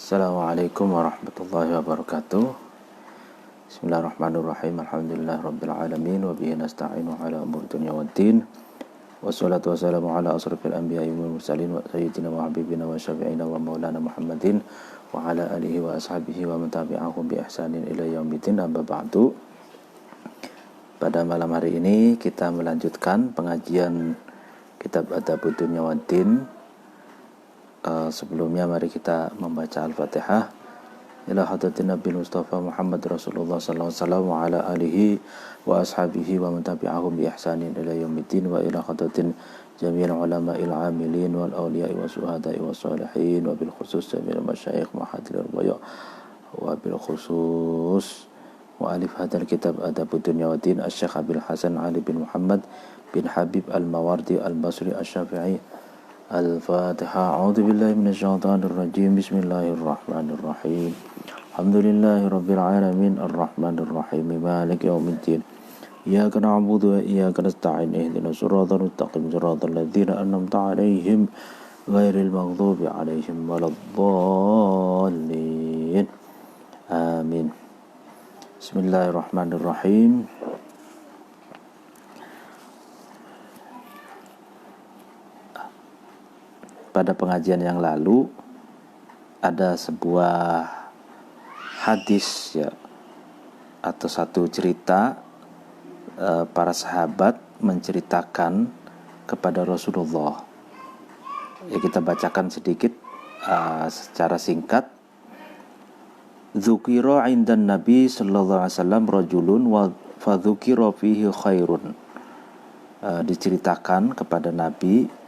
Assalamualaikum warahmatullahi wabarakatuh. Bismillahirrahmanirrahim. Alhamdulillahirabbil alamin wa bihi nasta'inu ala umuri dunya waddin. Wassalatu wassalamu ala asrofil anbiya'i wal mursalin wa sayyidina wa habibina wa syafi'ina wa maulana Muhammadin wa ala alihi wa ashabihi wa man tabi'ahum bi ihsanin ila yaumiddin. Amma ba'du. Pada malam hari ini kita melanjutkan pengajian kitab Adabud Dunya Waddin. Sebelumnya mari kita membaca Al-Fatihah. Ila hadratin Nabi Mustafa Muhammad Rasulullah sallallahu alaihi wasallam wa ala alihi wa ashabihi wa man tabi'ahum bi ihsanin ila yaumiddin wa ila hadratin jami'il ulama'il 'amilin wal awliya'i was syuhada'i was shalihin wa bil khusus jami'il masyayikh mahadiril baya wa bil khusus mu'alif hadzal kitab Adabud Dunya Waddin Asy-Syaikh Abil Hasan Ali bin Muhammad bin Habib Al-Mawardi Al-Basri Asy-Syafi'i. Al-Fatihah. A'udzu billahi minasyaitonir rajim. Bismillahirrahmanirrahim. Alhamdulillahirabbil alamin arrahmanir rahim maliki yaumiddin. Iyyaka na'budu wa iyyaka nasta'in ihdinas siratal mustaqim siratal ladzina an'amta 'alaihim ghairil maghdubi 'alaihim waladdallin. Amin. Bismillahirrahmanirrahim. Pada pengajian yang lalu ada sebuah hadis ya, atau satu cerita para sahabat menceritakan kepada Rasulullah. Ya, kita bacakan sedikit secara singkat. Dzukira 'indan Nabi sallallahu alaihi wasallam rajulun wa fadzukira fihi khairun. Diceritakan kepada Nabi,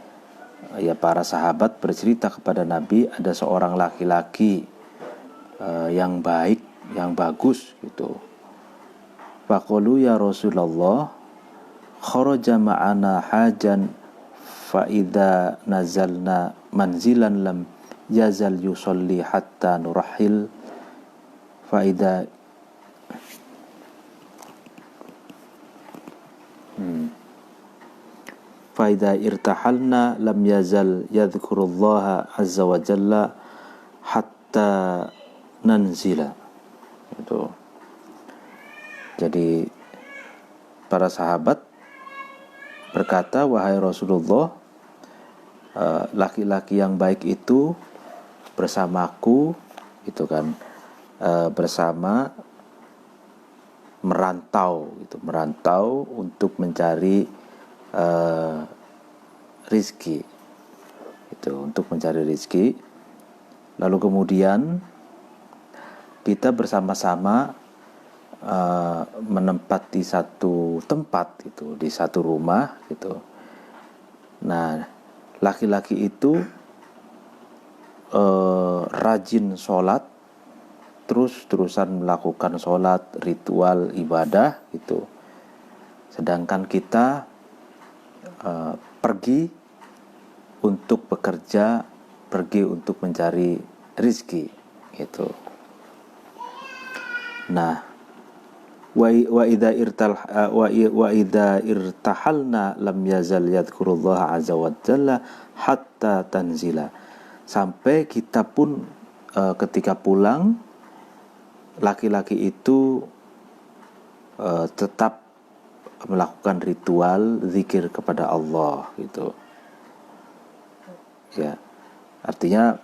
ya, para sahabat bercerita kepada Nabi ada seorang laki-laki yang baik, yang bagus gitu. Faqalu ya Rasulullah kharaja ma'ana hajan fa idza nazalna manzilan lam yazal yusalli hatta nurahil fa idza Faida irtahalna lam yazal yadhkurullaha azza wa jalla hatta nanzila. Itu. Jadi para sahabat berkata, wahai Rasulullah, laki-laki yang baik itu bersamaku, itu kan, bersama merantau untuk mencari rizki, itu untuk mencari rizki. Lalu kemudian kita bersama-sama menempati satu tempat itu, di satu rumah gitu. Nah, laki-laki itu rajin sholat, terus-terusan melakukan sholat, ritual ibadah gitu. Sedangkan kita pergi untuk bekerja, pergi untuk mencari rizki gitu. Nah, wa idza irtahalna lam yazal yadhkurullah azza wa jalla hatta tanzila. Sampai kita pun ketika pulang, laki-laki itu tetap melakukan ritual zikir kepada Allah gitu. Ya, artinya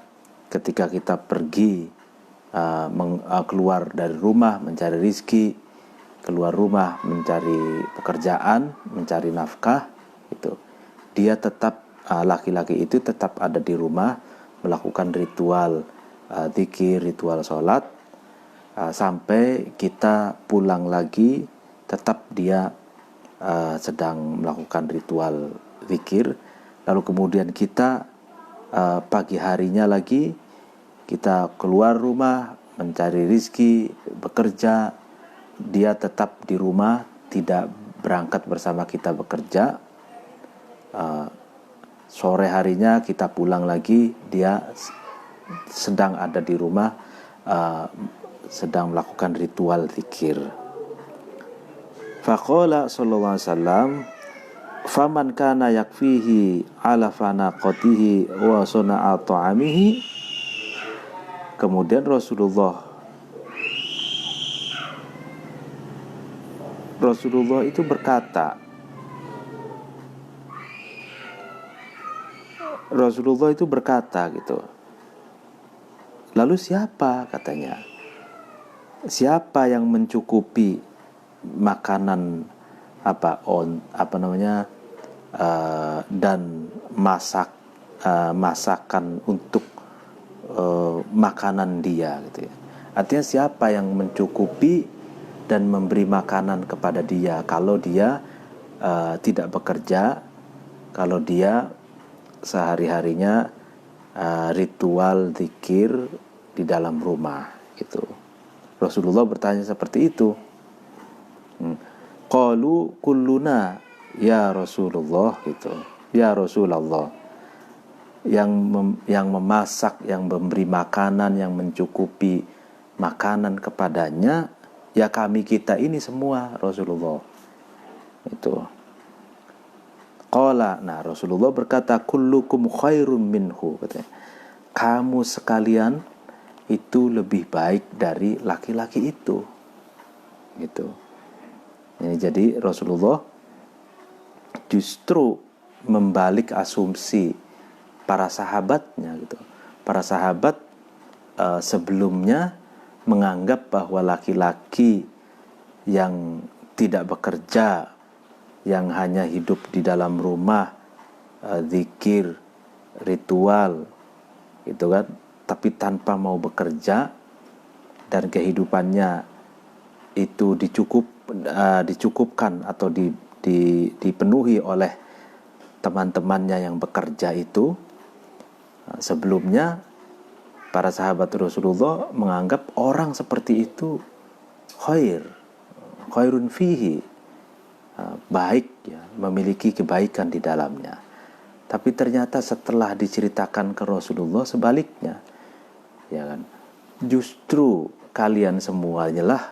ketika kita pergi keluar dari rumah mencari rizki, keluar rumah mencari pekerjaan, mencari nafkah, itu dia tetap laki-laki itu tetap ada di rumah melakukan ritual zikir, ritual sholat, sampai kita pulang lagi tetap dia sedang melakukan ritual zikir. Lalu kemudian kita pagi harinya lagi kita keluar rumah mencari rizki, bekerja, dia tetap di rumah, tidak berangkat bersama kita bekerja. Sore harinya kita pulang lagi, dia sedang ada di rumah, sedang melakukan ritual zikir. Faqala sallallahu alaihi wasallam faman kana yakfihi ala fanaqatihi wa suna'a ta'amihi Kemudian Rasulullah itu berkata, gitu. Lalu siapa, katanya, siapa yang mencukupi makanan dan masakan untuk makanan dia, gitu ya. Artinya siapa yang mencukupi dan memberi makanan kepada dia kalau dia tidak bekerja, kalau dia sehari-harinya ritual zikir di dalam rumah, gitu. Rasulullah bertanya seperti itu. Qalu kulluna ya Rasulullah, gitu. Ya Rasulullah, yang memasak, yang memberi makanan, yang mencukupi makanan kepadanya, ya kami kita ini semua, Rasulullah. Itu. Qala, nah Rasulullah berkata, kullukum khairum minhu, katanya, kamu sekalian itu lebih baik dari laki-laki itu. Gitu. Jadi Rasulullah justru membalik asumsi para sahabatnya, gitu. Para sahabat sebelumnya menganggap bahwa laki-laki yang tidak bekerja, yang hanya hidup di dalam rumah, zikir, ritual, gitu kan, tapi tanpa mau bekerja, dan kehidupannya itu dicukupkan atau dipenuhi oleh teman-temannya yang bekerja itu. Sebelumnya para sahabat Rasulullah menganggap orang seperti itu khairun fihi, baik, ya, memiliki kebaikan di dalamnya. Tapi ternyata setelah diceritakan ke Rasulullah sebaliknya, ya kan, justru kalian semuanya lah,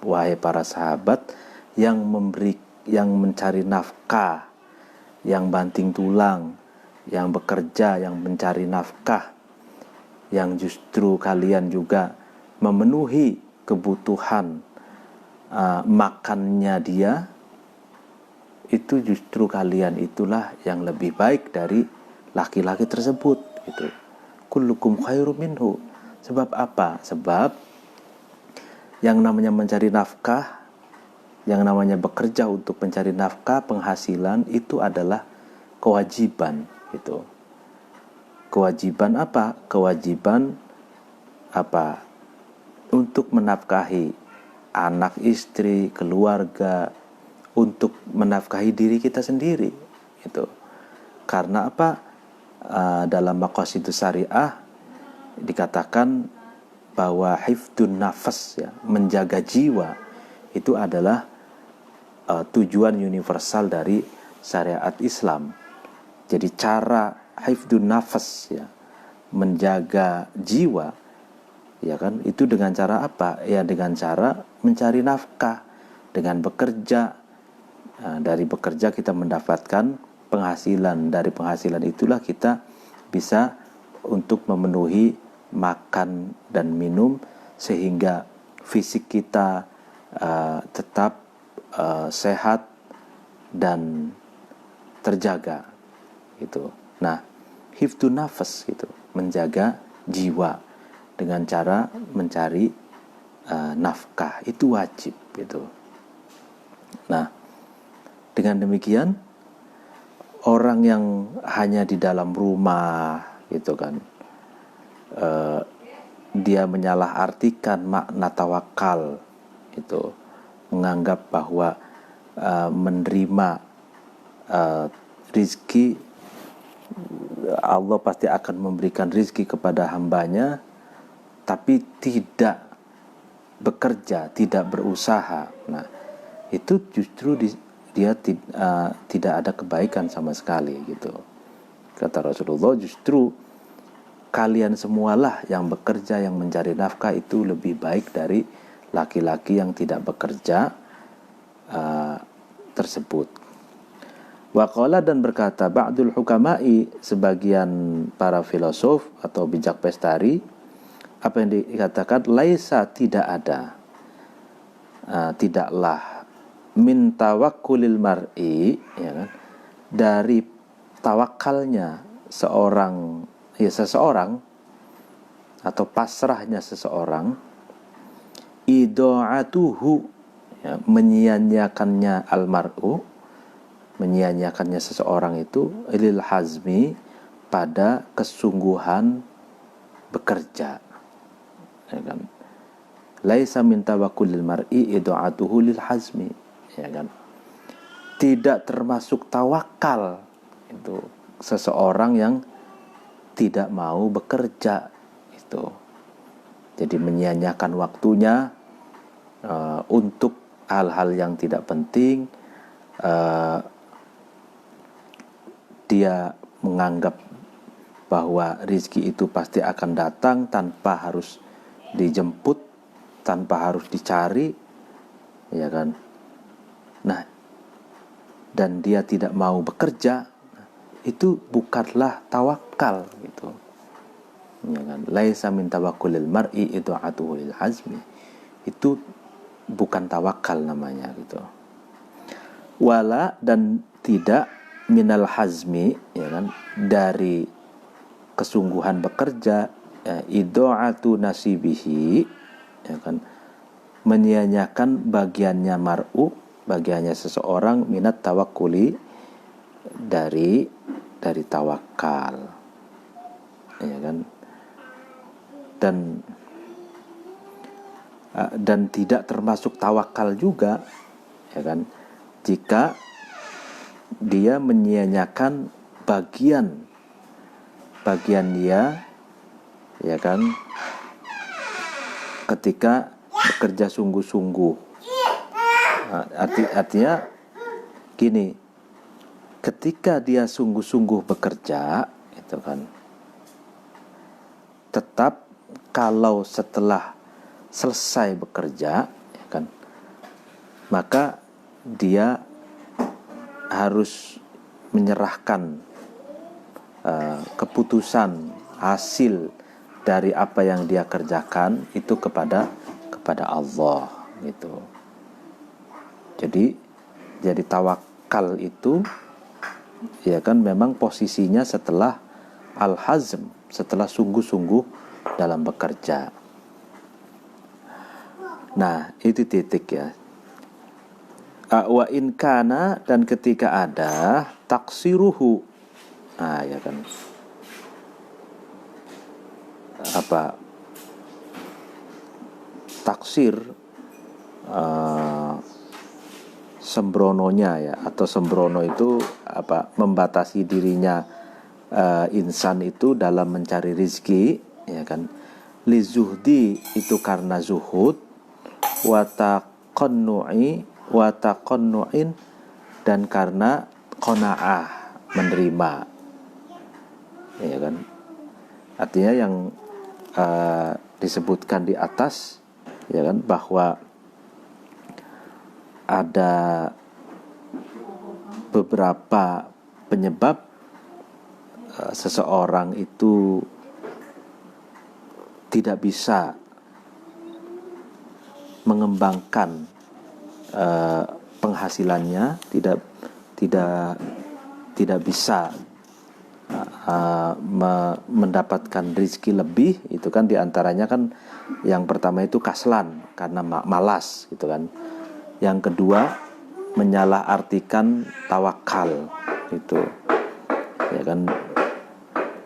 wahai para sahabat, yang mencari nafkah, yang banting tulang, yang bekerja, yang mencari nafkah, yang justru kalian juga memenuhi kebutuhan makannya dia, itu justru kalian itulah yang lebih baik dari laki-laki tersebut. Itu kullukum khairum minhu. Sebab apa? Sebab yang namanya mencari nafkah, yang namanya bekerja untuk mencari nafkah, penghasilan, itu adalah kewajiban. Itu kewajiban apa? Kewajiban apa? Untuk menafkahi anak, istri, keluarga, untuk menafkahi diri kita sendiri. Itu karena apa? Dalam maqasidus syariah dikatakan bahwa hifdun nafas, ya, menjaga jiwa, itu adalah tujuan universal dari syariat Islam. Jadi cara hifdun nafas, ya, menjaga jiwa, ya kan, itu dengan cara apa? Ya dengan cara mencari nafkah, dengan bekerja. Dari bekerja kita mendapatkan penghasilan, dari penghasilan itulah kita bisa untuk memenuhi makan dan minum, sehingga fisik kita tetap sehat dan terjaga, gitu. Nah, hifdun nafas, gitu, menjaga jiwa dengan cara mencari nafkah, itu wajib, gitu. Nah, dengan demikian orang yang hanya di dalam rumah, gitu kan, dia menyalahartikan makna tawakal, itu menganggap bahwa menerima rizki, Allah pasti akan memberikan rizki kepada hambanya, tapi tidak bekerja, tidak berusaha. Nah, itu justru dia tidak ada kebaikan sama sekali, gitu. Kata Rasulullah, justru kalian semualah yang bekerja, yang mencari nafkah, itu lebih baik dari laki-laki yang tidak bekerja tersebut. Waqala, dan berkata ba'dul hukama'i, sebagian para filosof atau bijak pestari, apa yang dikatakan laisa tidak ada, tidaklah min tawakkulil mar'i, ya kan, dari tawakalnya seseorang atau pasrahnya seseorang, ido'atuhu, ya, menyia-nyiakannya almar'u, menyia-nyiakannya seseorang itu lil hazmi, pada kesungguhan bekerja, ya kan. Laisa min tawakkulil mar'i ido'atuhu lil hazmi, ya kan. Tidak termasuk tawakal itu seseorang yang tidak mau bekerja itu. Jadi menyia-nyiakan waktunya untuk hal-hal yang tidak penting. Dia menganggap bahwa rizki itu pasti akan datang tanpa harus dijemput, tanpa harus dicari, ya kan. Nah, dan dia tidak mau bekerja, itu bukanlah tawakal gitu, ya kan. Laisa min tawakkulil mar'i idu'atuhu lil hazmi, itu bukan tawakal namanya gitu. Wala, dan tidak minal hazmi, ya kan, dari kesungguhan bekerja, ya, idu'atu nasibihi, ya kan, menyia-nyiakan bagiannya mar'u, bagiannya seseorang, minat tawakkuli, dari tawakal, ya kan. Dan tidak termasuk tawakal juga, ya kan, jika dia menyia-nyiakan bagian dia, ya kan, ketika bekerja sungguh-sungguh. Artinya gini, ketika dia sungguh-sungguh bekerja, itu kan, tetap kalau setelah selesai bekerja, ya kan, maka dia harus menyerahkan keputusan hasil dari apa yang dia kerjakan itu kepada Allah gitu. Jadi tawakal itu, ya kan, memang posisinya setelah al-hazm, setelah sungguh-sungguh dalam bekerja. Nah, itu titik ya. Wa in kana, dan ketika ada taksiruhu, ya kan, apa, taksir, sembrononya ya, atau sembrono itu apa, membatasi dirinya insan itu dalam mencari rizki, ya kan, li zuhdi, itu karena zuhud, wa taqannu'in, dan karena qanaah, menerima, ya kan. Artinya yang disebutkan di atas, ya kan, bahwa ada beberapa penyebab seseorang itu tidak bisa mengembangkan penghasilannya, tidak bisa mendapatkan rezeki lebih, itu kan diantaranya kan, yang pertama itu kaslan, karena malas gitu kan. Yang kedua, menyalahartikan tawakal itu, ya kan.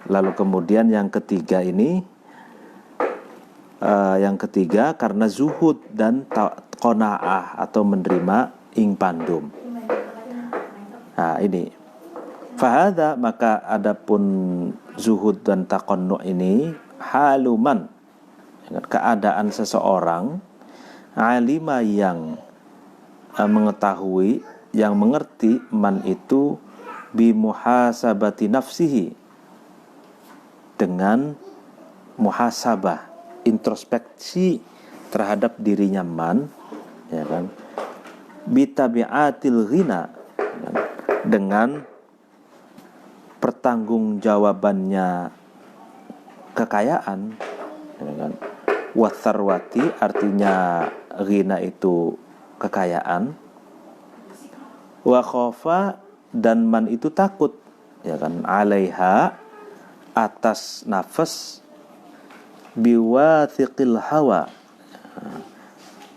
Lalu kemudian yang ketiga ini, karena zuhud dan qanaah, atau menerima ing pandum. Nah ini fahadha, maka adapun zuhud dan taqannu' ini haluman, keadaan seseorang, alima, yang mengetahui, yang mengerti, man itu bimuhasabati nafsihi, dengan muhasabah, introspeksi terhadap dirinya man, ya kan, bitabiatil ghina, dengan pertanggungjawabannya kekayaan, ya kan? Watsarwati artinya ghina itu kekayaan. Wa khofa dan man itu takut, ya kan, alaiha atas nafas, biwathiqil hawa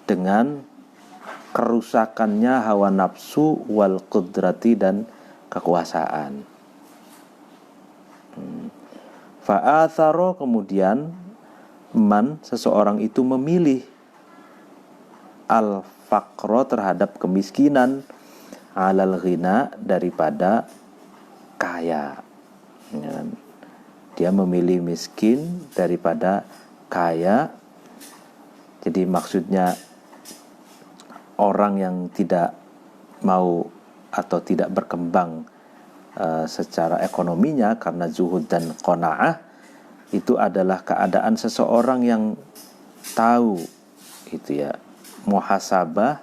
dengan kerusakannya hawa nafsu, wal qudrati dan kekuasaan. Fa'atharo kemudian man seseorang itu memilih al-faqro terhadap kemiskinan, alal ghina daripada kaya, ya kan? Dia memilih miskin daripada kaya. Jadi maksudnya orang yang tidak mau atau tidak berkembang secara ekonominya karena zuhud dan qanaah, itu adalah keadaan seseorang yang tahu itu ya, muhasabah,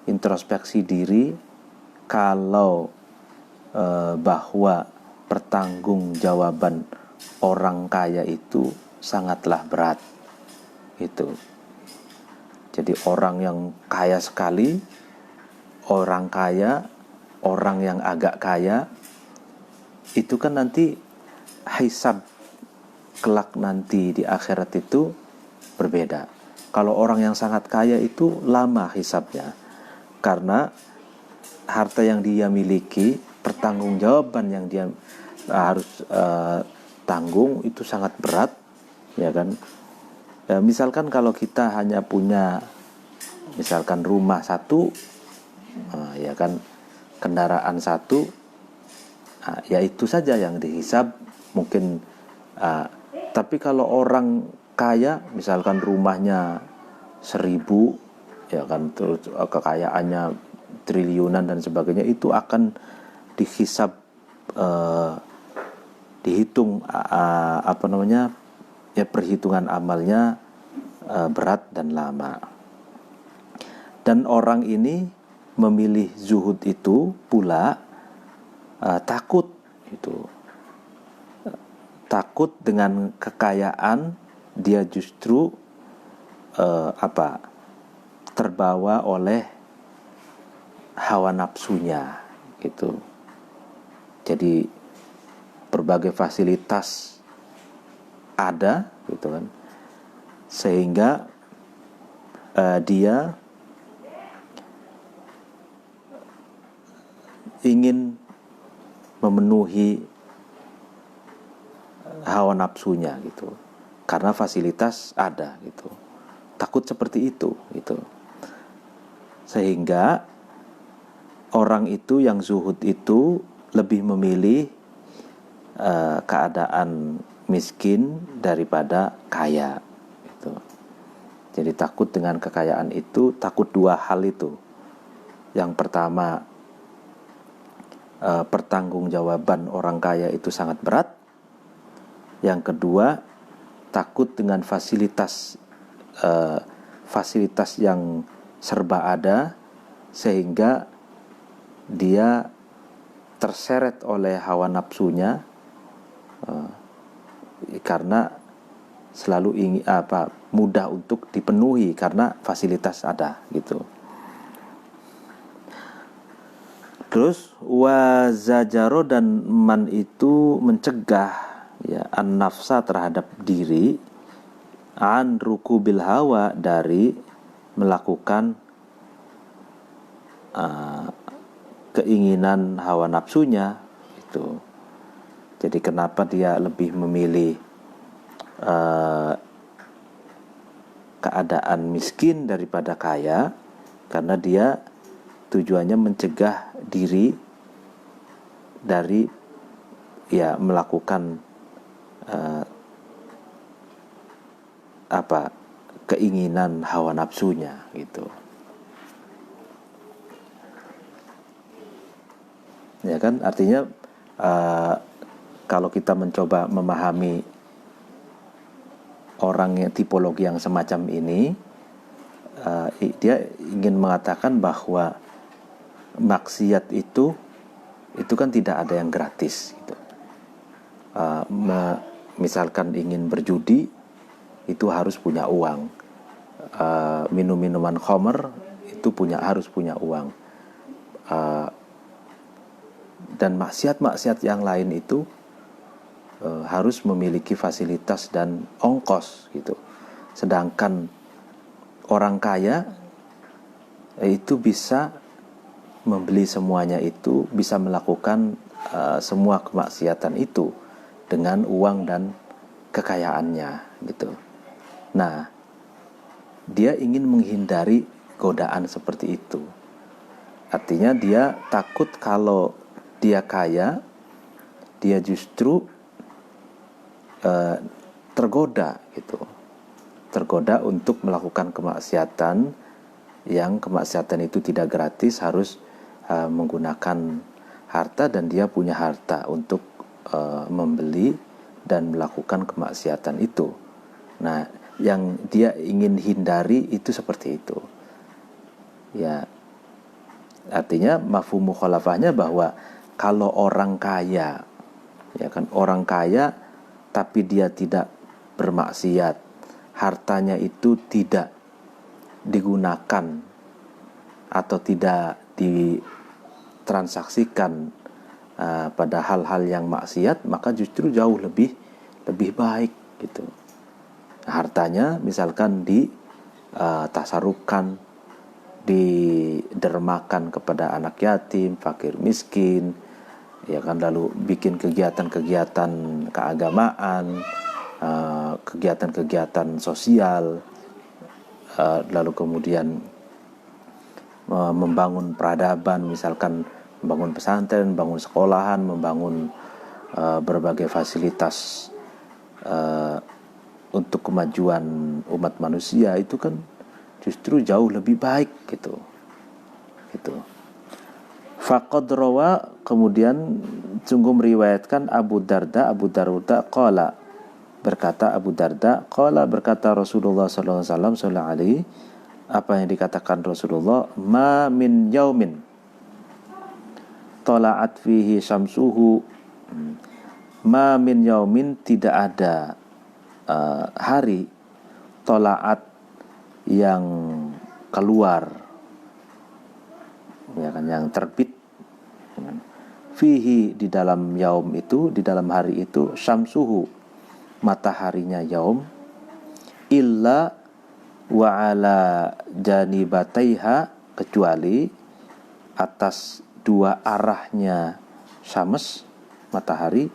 introspeksi diri, kalau bahwa pertanggungjawaban orang kaya itu sangatlah berat itu. Jadi orang yang kaya sekali, orang kaya, orang yang agak kaya, itu kan nanti hisab kelak nanti di akhirat itu berbeda. Kalau orang yang sangat kaya itu lama hisabnya, karena harta yang dia miliki, pertanggungjawaban yang dia harus tanggung itu sangat berat, ya kan? Misalkan kalau kita hanya punya misalkan rumah satu, ya kan, kendaraan satu, ya itu saja yang dihisab mungkin. Tapi kalau orang kaya, misalkan rumahnya 1000, ya kan, terus kekayaannya triliunan dan sebagainya, itu akan dihisab, dihitung ya, perhitungan amalnya berat dan lama. Dan orang ini memilih zuhud itu pula takut itu. Takut dengan kekayaan, dia justru terbawa oleh hawa nafsunya gitu. Jadi berbagai fasilitas ada gitu kan, sehingga dia ingin memenuhi hawa nafsunya gitu, karena fasilitas ada gitu. Takut seperti itu gitu. Sehingga orang itu yang zuhud itu lebih memilih keadaan miskin daripada kaya gitu. Jadi takut dengan kekayaan itu, takut dua hal itu. Yang pertama, pertanggungjawaban orang kaya itu sangat berat. Yang kedua, takut dengan fasilitas yang serba ada, sehingga dia terseret oleh hawa nafsunya, karena selalu ingin mudah untuk dipenuhi karena fasilitas ada gitu. Terus wazajaro dan man itu mencegah ya an-nafsa terhadap diri, an rukubil hawa dari melakukan keinginan hawa nafsunya itu. Jadi kenapa dia lebih memilih keadaan miskin daripada kaya? Karena dia tujuannya mencegah diri dari ya melakukan keinginan hawa nafsunya gitu. Ya kan, artinya kalau kita mencoba memahami orang yang tipologi yang semacam ini, dia ingin mengatakan bahwa maksiat itu kan tidak ada yang gratis gitu. Misalkan ingin berjudi, itu harus punya uang. Minum minuman khamr itu harus punya uang. Dan maksiat-maksiat yang lain itu harus memiliki fasilitas dan ongkos gitu. Sedangkan orang kaya itu bisa membeli semuanya itu, bisa melakukan semua kemaksiatan itu dengan uang dan kekayaannya gitu. Nah, dia ingin menghindari godaan seperti itu. Artinya dia takut kalau dia kaya, dia justru tergoda gitu. Tergoda untuk melakukan kemaksiatan, yang kemaksiatan itu tidak gratis, harus menggunakan harta, dan dia punya harta untuk membeli dan melakukan kemaksiatan itu. Nah, yang dia ingin hindari itu seperti itu. Ya, artinya mafhum mukhalafahnya bahwa kalau orang kaya, ya kan, orang kaya tapi dia tidak bermaksiat, hartanya itu tidak digunakan atau tidak ditransaksikan pada hal-hal yang maksiat, maka justru jauh lebih baik gitu. Hartanya misalkan tasarufkan, didermakan kepada anak yatim, fakir miskin, ya kan, lalu bikin kegiatan-kegiatan keagamaan, kegiatan-kegiatan sosial, lalu kemudian membangun peradaban, misalkan membangun pesantren, membangun sekolahan, membangun berbagai fasilitas untuk kemajuan umat manusia, itu kan justru jauh lebih baik gitu. Faqad rawa, kemudian sungguh meriwayatkan Abu Darda qala, berkata Abu Darda, qala, berkata Rasulullah sallallahu alaihi, apa yang dikatakan Rasulullah, ma min yaumin tala'at fihi syamsuhu, ma min yaumin, tidak ada hari, tala'at, yang keluar, ya kan, yang terbit, fihi, di dalam yaum itu, di dalam hari itu, syamsuhu, mataharinya yaum, illa wa ala janibataiha, kecuali atas dua arahnya syams, matahari,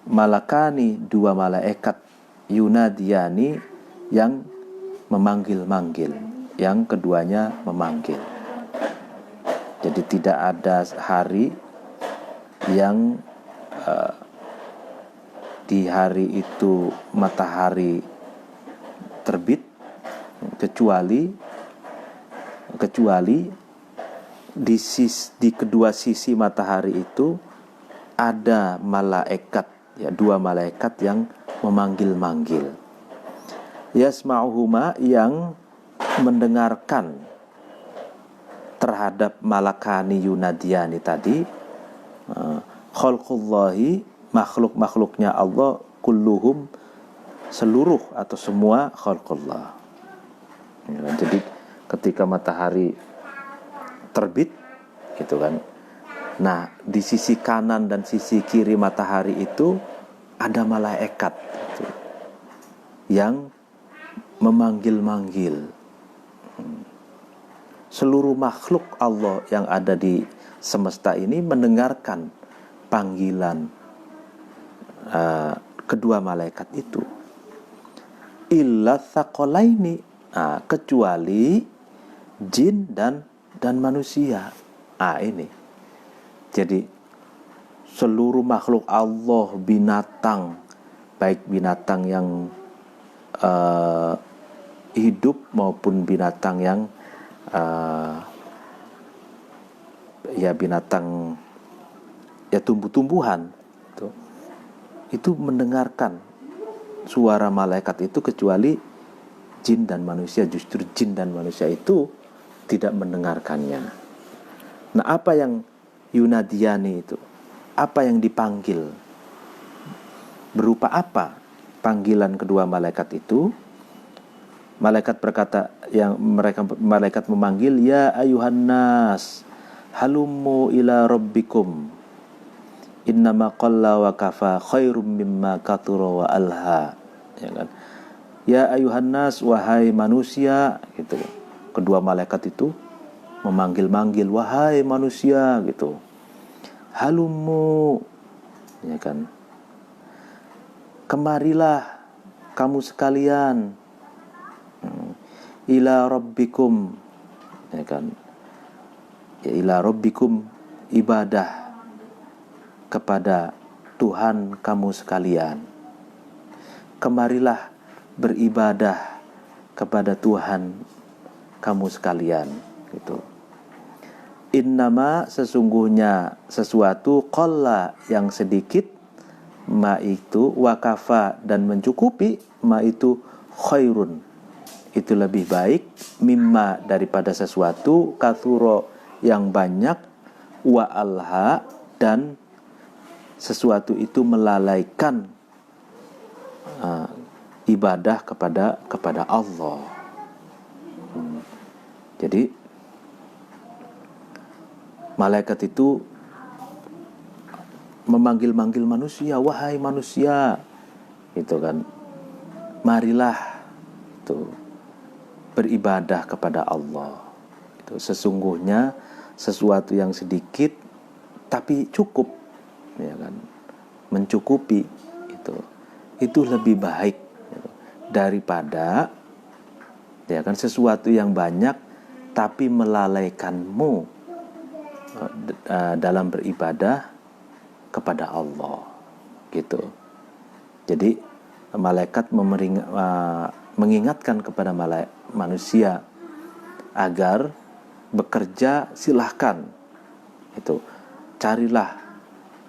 malakani, dua malaikat, yunadiyani, yang memanggil-manggil, yang keduanya memanggil. Jadi tidak ada hari yang di hari itu matahari terbit, kecuali di kedua sisi matahari itu ada malaikat, ya, dua malaikat yang memanggil-manggil. Yasma'uhuma, yang mendengarkan terhadap malakani yunadiyani tadi, khalqullahi, makhluk-makhluknya Allah, kulluhum, seluruh atau semua khalqullah. Ya, jadi ketika matahari terbit gitu kan, nah di sisi kanan dan sisi kiri matahari itu ada malaikat gitu, yang memanggil-manggil. Seluruh makhluk Allah yang ada di semesta ini mendengarkan panggilan kedua malaikat itu. Illa tsaqalaini, kecuali jin dan manusia. Ini. Jadi seluruh makhluk Allah, binatang, baik binatang yang hidup maupun binatang yang ya binatang, ya tumbuh-tumbuhan, itu mendengarkan suara malaikat itu, kecuali jin dan manusia. Justru jin dan manusia itu tidak mendengarkannya. Nah, apa yang yunadiyani itu? Apa yang dipanggil? Berupa apa panggilan kedua malaikat itu? Malaikat berkata, malaikat memanggil, ya ayuhan nas, halummu ila rabbikum. Innama qalla wa kafa khairum mimma kathura wa alha. Ya kan? Ya ayuhan nas, wahai manusia, gitu. Kedua malaikat itu memanggil-manggil, wahai manusia, gitu. Halummu, ya kan? Kemarilah kamu sekalian ila rabbikum, ya kan? Ya, ila rabbikum, ibadah kepada Tuhan kamu sekalian. Kemarilah beribadah kepada Tuhan kamu sekalian, gitu. Innama, sesungguhnya sesuatu, qalla, yang sedikit, ma itu, wakafa, dan mencukupi, ma itu, khairun, itu lebih baik, mimma, daripada sesuatu, kathuro, yang banyak, wa alha, dan sesuatu itu melalaikan ibadah kepada Allah. Jadi malaikat itu memanggil-manggil manusia, wahai manusia, gitu kan, marilah itu beribadah kepada Allah. Itu sesungguhnya sesuatu yang sedikit tapi cukup, ya kan, mencukupi, itu lebih baik, gitu, daripada, ya kan, sesuatu yang banyak tapi melalaikanmu dalam beribadah kepada Allah, gitu. Jadi malaikat mengingatkan kepada manusia agar bekerja, silahkan, itu, carilah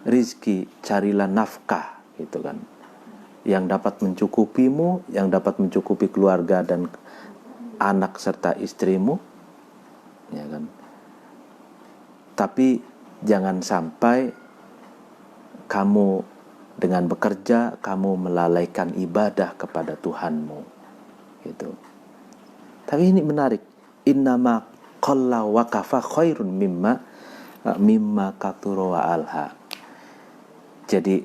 rizki, carilah nafkah, gitu kan, yang dapat mencukupimu, yang dapat mencukupi keluarga dan anak serta istrimu, ya kan. Tapi jangan sampai kamu dengan bekerja kamu melalaikan ibadah kepada Tuhanmu, gitu. Tapi ini menarik, innama qalla wa kafa khairun mimma kathura wa alha. Jadi